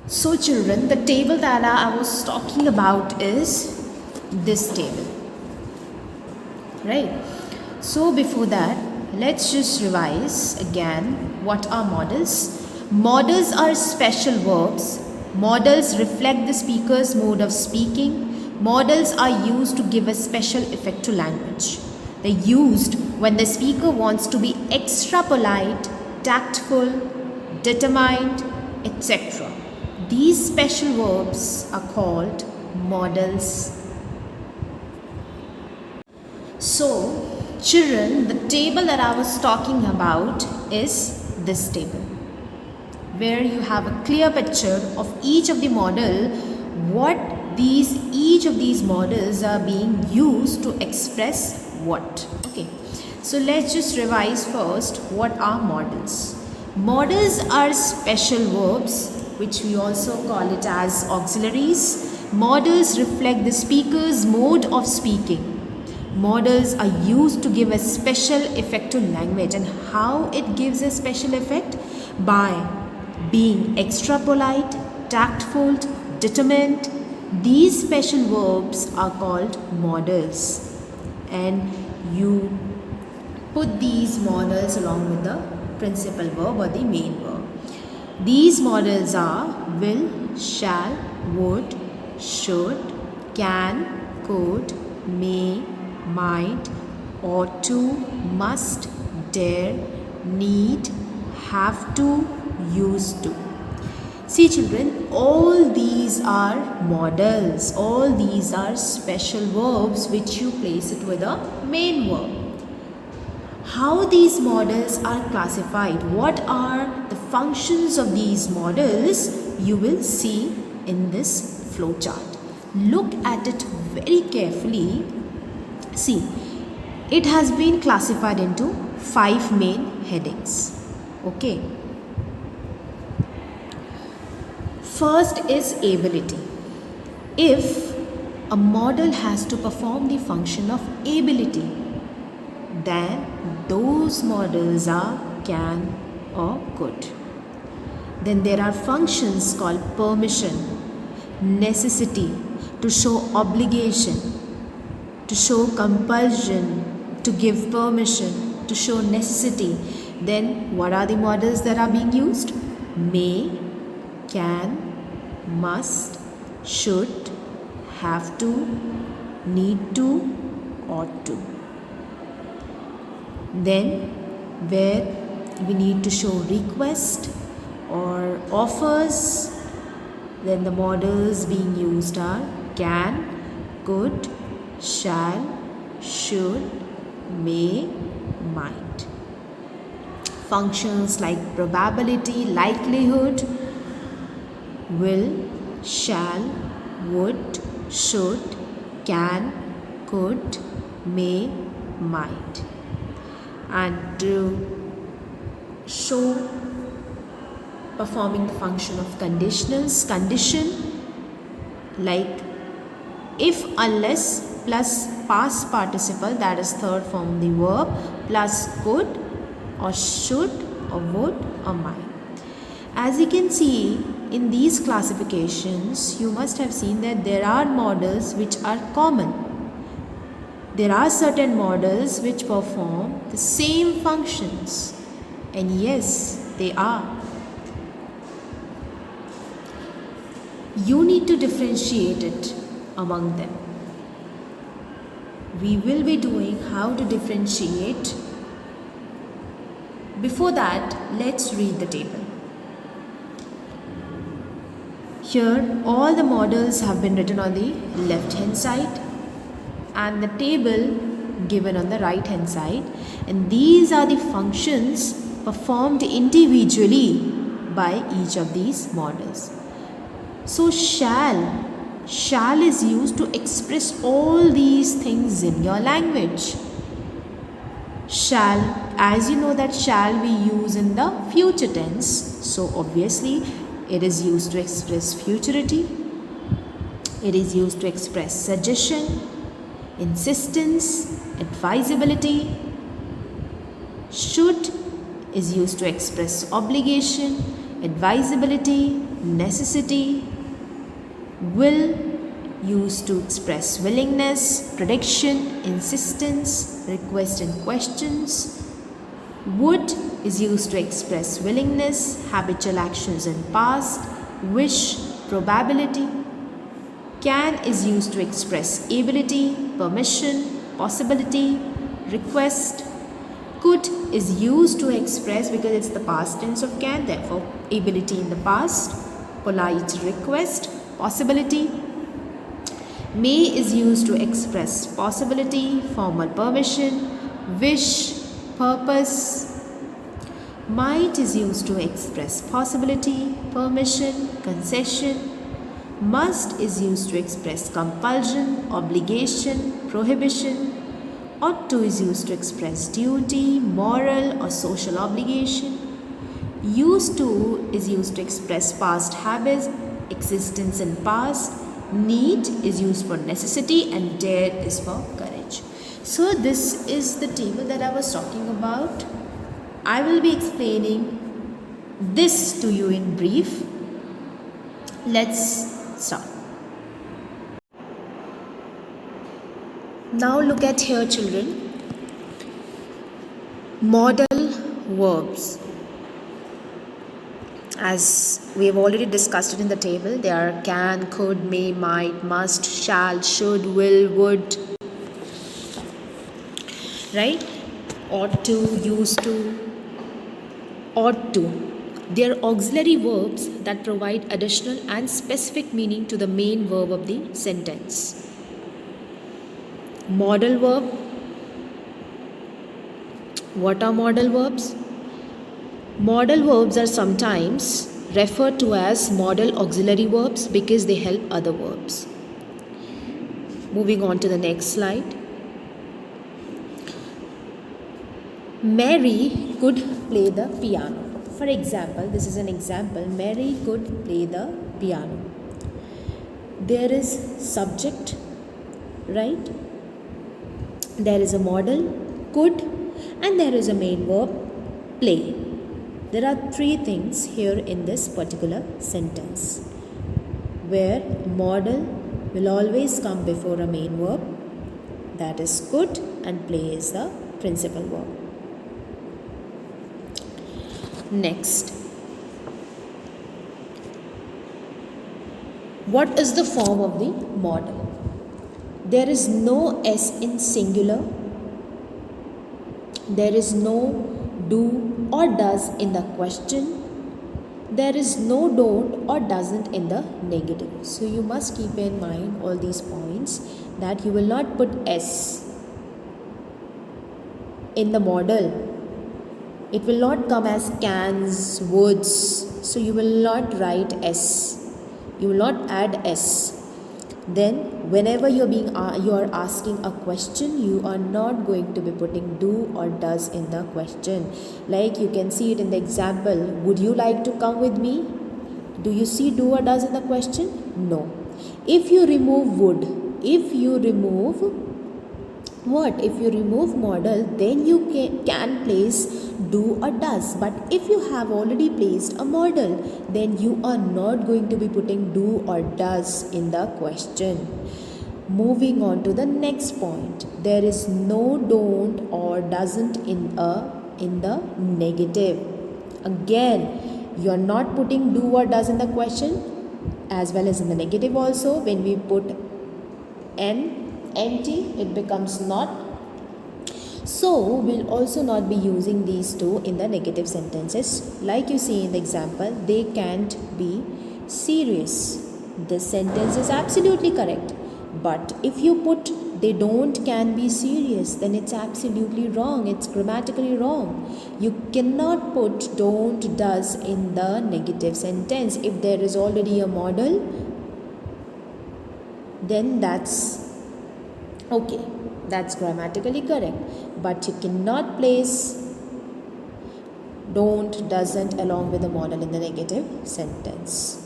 So children, the table that I was talking about is this table, right? So before that, let's just revise again what are modals. Modals are special verbs. Modals reflect the speaker's mode of speaking. Modals are used to give a special effect to language. They're used when the speaker wants to be extra polite, tactful, determined, etc. These special verbs are called modals. So, children, the table that I was talking about is this table, where you have a clear picture of each of the model, what each of these models are being used to express what. Okay, so let's just revise first what are models. Models are special verbs which we also call it as auxiliaries. Models reflect the speaker's mode of speaking. Models are used to give a special effect to language. And how it gives a special effect? By being extra polite, tactful, determined. These special verbs are called modals. And you put these modals along with the principal verb or the main verb. These modals are will, shall, would, should, can, could, may, might, ought to, must, dare, need, have to, used to. See children, all these are modals. All these are special verbs which you place it with a main verb. How these models are classified, what are the functions of these models, you will see in this flowchart. Look at it very carefully. See, it has been classified into 5 main headings. Okay. First is ability. If a model has to perform the function of ability, then those models are can or could. Then there are functions called permission, necessity, to show obligation, to show compulsion, to give permission, to show necessity. Then what are the models that are being used? May, can, must, should, have to, need to, ought to. Then where we need to show request or offers, then the models being used are can, could, shall, should, may, might. Functions like probability, likelihood, will, shall, would, should, can, could, may, might. And to show performing the function of conditionals, condition like if, unless plus past participle, that is third form of the verb, plus could or should or would or might. As you can see in these classifications, you must have seen that there are models which are common. There are certain models which perform the same functions, and yes, they are. You need to differentiate it among them. We will be doing how to differentiate. Before that, let's read the table. Here, all the models have been written on the left hand side and the table given on the right hand side, and these are the functions performed individually by each of these models. So shall is used to express all these things in your language. Shall, as you know that shall we use in the future tense, so obviously it is used to express futurity, it is used to express suggestion, insistence, advisability. Should is used to express obligation, advisability, necessity, will used to express willingness, prediction, insistence, request and questions. Would is used to express willingness, habitual actions in past, wish, probability. Can is used to express ability, permission, possibility, request. Could is used to express, because it's the past tense of can, therefore ability in the past, polite request, possibility. May is used to express possibility, formal permission, wish, purpose. Might is used to express possibility, permission, concession. Must is used to express compulsion, obligation, prohibition. Ought to is used to express duty, moral or social obligation. Used to is used to express past habits, existence in past. Need is used for necessity, and dare is for courage. So this is the table that I was talking about. I will be explaining this to you in brief. Let's start. Now look at here, children. Modal verbs. As we have already discussed it in the table, they are can, could, may, might, must, shall, should, will, would, right? Ought to, used to, ought to. They are auxiliary verbs that provide additional and specific meaning to the main verb of the sentence. Modal verb. What are modal verbs? Modal verbs are sometimes referred to as modal auxiliary verbs because they help other verbs. Moving on to the next slide. Mary could play the piano. For example, this is an example. Mary could play the piano. There is subject, right? There is a modal, could, and there is a main verb, play. There are three things here in this particular sentence, where modal will always come before a main verb, that is could, and play is the principal verb. Next, what is the form of the modal? There is no S in singular. There is no do or does in the question. There is no don't or doesn't in the negative. So you must keep in mind all these points, that you will not put S in the modal. It will not come as cans, woulds. So you will not write S. You will not add S. Then whenever you are asking a question, you are not going to be putting do or does in the question. Like you can see it in the example, would you like to come with me? Do you see do or does in the question? No. If you remove would, if you remove what? If you remove modal, then you can place do or does. But if you have already placed a modal, then you are not going to be putting do or does in the question. Moving on to the next point. There is no don't or doesn't in the negative. Again, you are not putting do or does in the question, as well as in the negative also. When we put n empty, it becomes not. So we'll also not be using these two in the negative sentences. Like you see in the example, they can't be serious. This sentence is absolutely correct. But if you put they don't can be serious, then it's absolutely wrong. It's grammatically wrong. You cannot put don't does in the negative sentence. If there is already a modal, then that's okay, that's grammatically correct. But you cannot place don't, doesn't along with the modal in the negative sentence.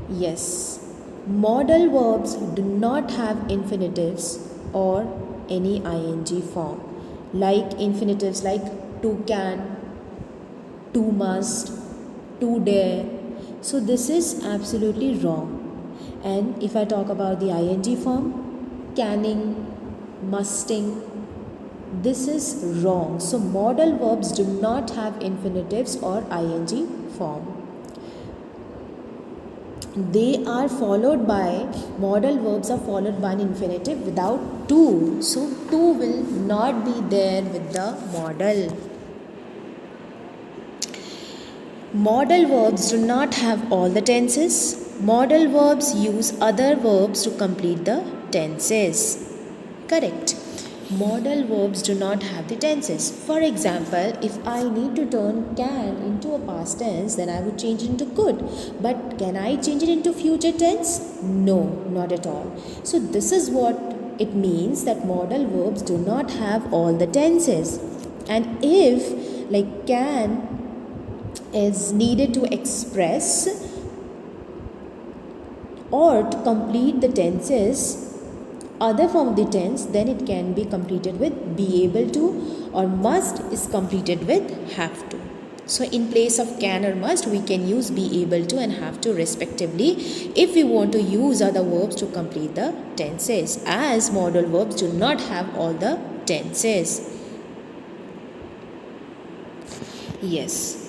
Yes, modal verbs do not have infinitives or any ing form. Like infinitives like to can, to must, to dare. So this is absolutely wrong. And if I talk about the ing form, canning, musting, this is wrong. So modal verbs do not have infinitives or ing form. They are followed by, modal verbs are followed by an infinitive without to. So to will not be there with the modal. Modal verbs do not have all the tenses. Modal verbs use other verbs to complete the tenses. Correct. Modal verbs do not have the tenses. For example, if I need to turn can into a past tense, then I would change it into could. But can I change it into future tense? No, not at all. So this is what it means, that modal verbs do not have all the tenses. And if like can is needed to express or to complete the tenses, other form of the tense, then it can be completed with be able to, or must is completed with have to. So in place of can or must, we can use be able to and have to respectively if we want to use other verbs to complete the tenses, as modal verbs do not have all the tenses. Yes.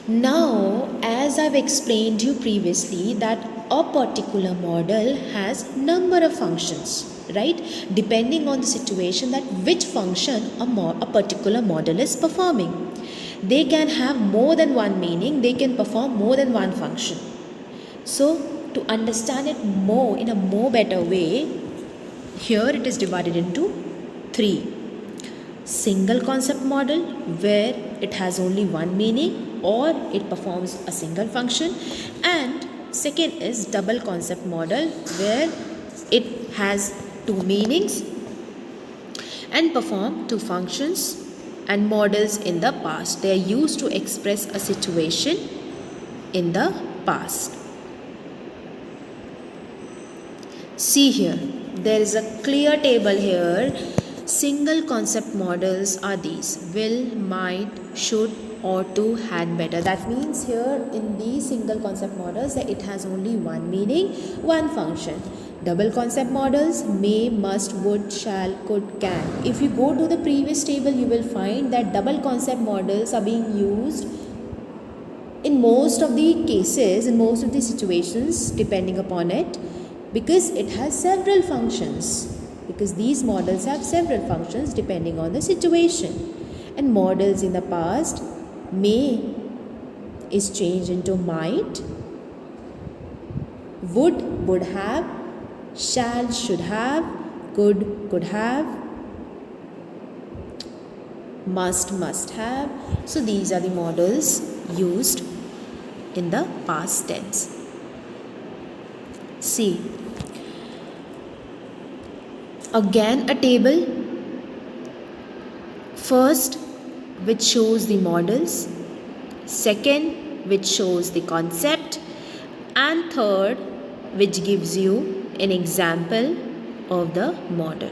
Now, as I've explained you previously, that a particular model has number of functions, right? Depending on the situation, that which function a particular model is performing. They can have more than one meaning, they can perform more than one function. So, to understand it more in a more better way, here it is divided into three. Single concept model, where it has only one meaning or it performs a single function, and second is double concept model, where it has two meanings and perform two functions. And models in the past, they are used to express a situation in the past. See here, there is a clear table here. Single concept models are these: will, might, should, ought to, had, better. That means here in these single concept models that it has only one meaning, one function. Double concept models: may, must, would, shall, could, can. If you go to the previous table, you will find that double concept models are being used in most of the cases, in most of the situations, depending upon it, because it has several functions. Because these models have several functions depending on the situation. And models in the past, may is changed into might, would have, shall, should have, could have, must have. So these are the models used in the past tense. See, again a table, first which shows the models, second which shows the concept, and third which gives you an example of the model.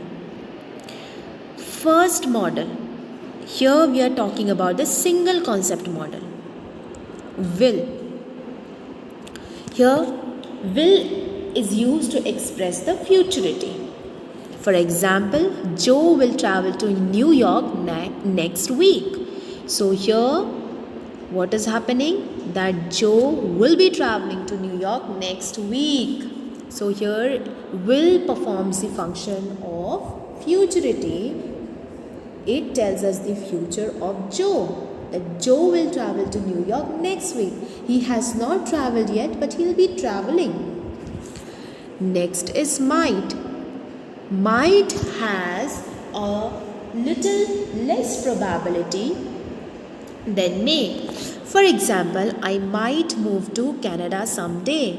First model, here we are talking about the single concept model, will. Here will is used to express the futurity. For example, Joe will travel to New York next week. So here, what is happening? That Joe will be traveling to New York next week. So here, will performs the function of futurity. It tells us the future of Joe. That Joe will travel to New York next week. He has not traveled yet, but he will be traveling. Next is might. Might has a little less probability than may. For example, I might move to Canada someday.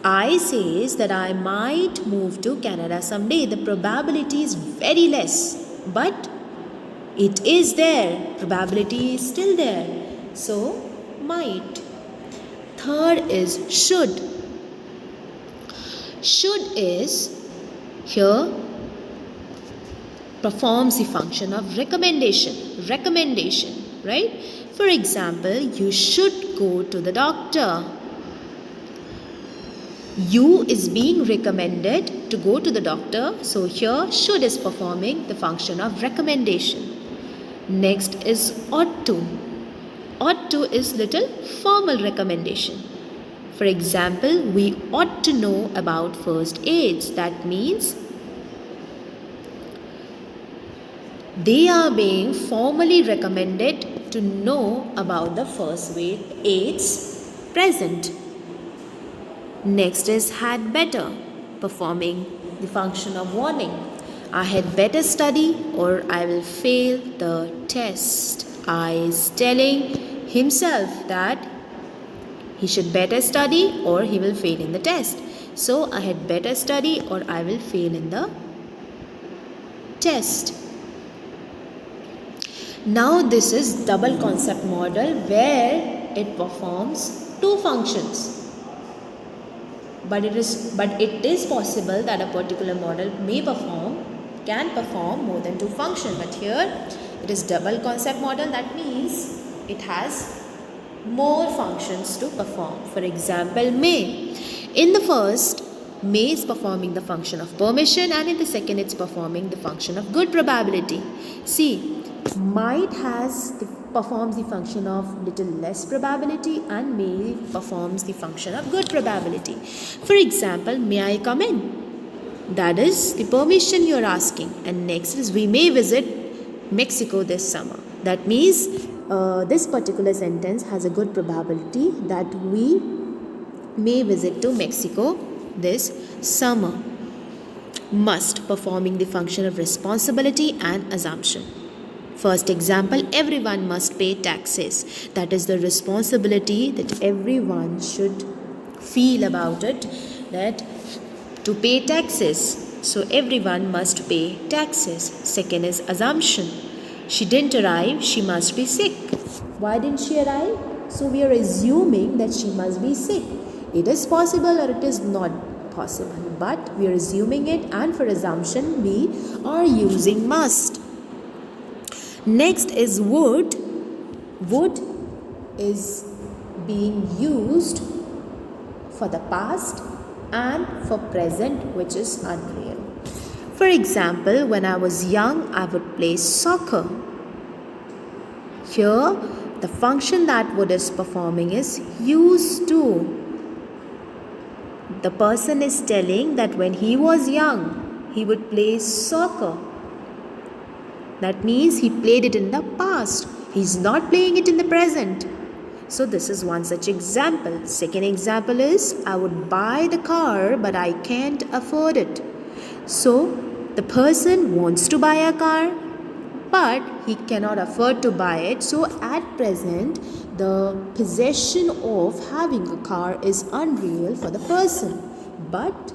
I says that I might move to Canada someday. The probability is very less, but it is there. Probability is still there. So, might. Third is should. Should is here performs the function of recommendation, right? For example, you should go to the doctor. You is being recommended to go to the doctor. So here should is performing the function of recommendation. Next is ought to. Ought to is little formal recommendation. For example, we ought to know about first aids. That means they are being formally recommended to know about the first aids present. Next is had better, performing the function of warning. I had better study or I will fail the test. I is telling himself that he should better study or he will fail in the test. So I had better study or I will fail in the test. Now this is double concept model where it performs two functions. But it is possible that a particular model can perform more than two functions. But here it is double concept model. That means it has more functions to perform. For example, may. In the first, may is performing the function of permission, and in the second it's performing the function of good probability. See, might performs the function of little less probability and may performs the function of good probability. For example, may I come in? That is the permission you are asking. And next is we may visit Mexico this summer. That means this particular sentence has a good probability that we may visit to Mexico this summer. Must, performing the function of responsibility and assumption. First example, everyone must pay taxes. That is the responsibility that everyone should feel about it, that to pay taxes. So everyone must pay taxes. Second is assumption. She didn't arrive, she must be sick. Why didn't she arrive? So we are assuming that she must be sick. It is possible or it is not possible, but we are assuming it, and for assumption we are using must. Next is would. Would is being used for the past and for present, which is unreal. For example, when I was young, I would play soccer. Here, the function that would is performing is used to. The person is telling that when he was young, he would play soccer. That means he played it in the past. He's not playing it in the present. So this is one such example. Second example is, I would buy the car but I can't afford it. So the person wants to buy a car but he cannot afford to buy it. So at present, the possession of having a car is unreal for the person. But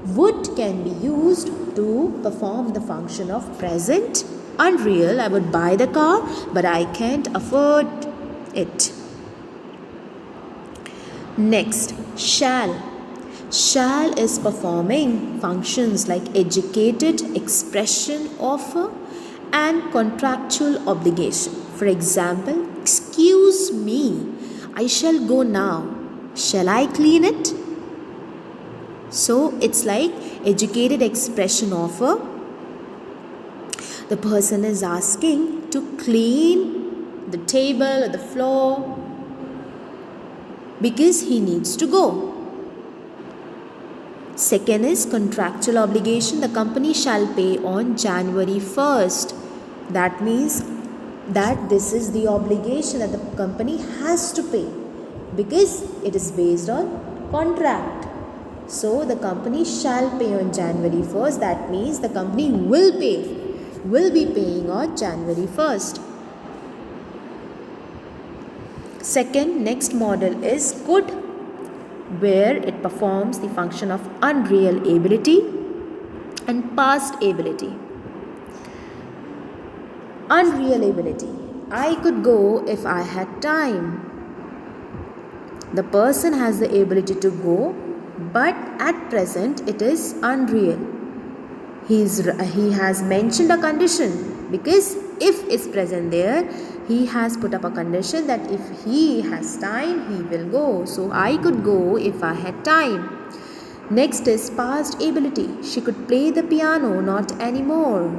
would can be used to perform the function of present. Unreal, I would buy the car but I can't afford it. Next, shall. Shall is performing functions like educated, expression, offer, and contractual obligation. For example, excuse me, I shall go now. Shall I clean it? So it's like educated, expression, offer. The person is asking to clean the table or the floor because he needs to go. Second is contractual obligation. The company shall pay on January 1st. That means that this is the obligation that the company has to pay because it is based on contract. So the company shall pay on January 1st. That means the company will be paying on January 1st. Second, next model is could, where it performs the function of unreal ability and past ability. Unreal ability. I could go if I had time. The person has the ability to go, but at present it is unreal. He has mentioned a condition because if is present there, he has put up a condition that if he has time, he will go. So I could go if I had time. Next is past ability. She could play the piano, not anymore.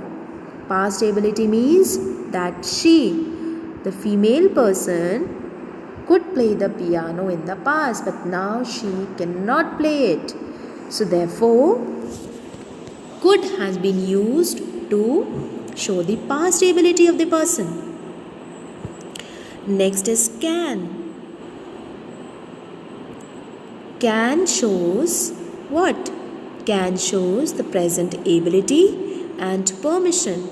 Past ability means that she, the female person, could play the piano in the past, but now she cannot play it. So therefore, could has been used to show the past ability of the person. Next is can. Can shows what? Can shows the present ability and permission.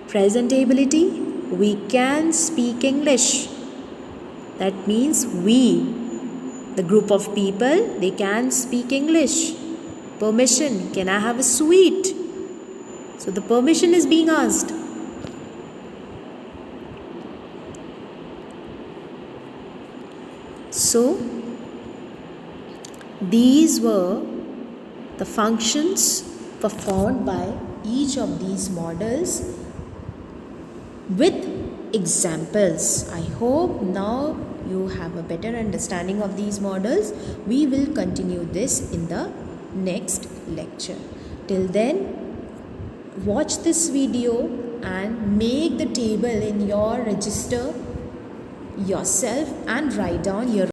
Present ability, we can speak English. That means we, the group of people, they can speak English. Permission, can I have a sweet? So the permission is being asked. So these were the functions performed by each of these models with examples. I hope now you have a better understanding of these models. We will continue this in the next lecture. Till then, watch this video and make the table in your register yourself and write down your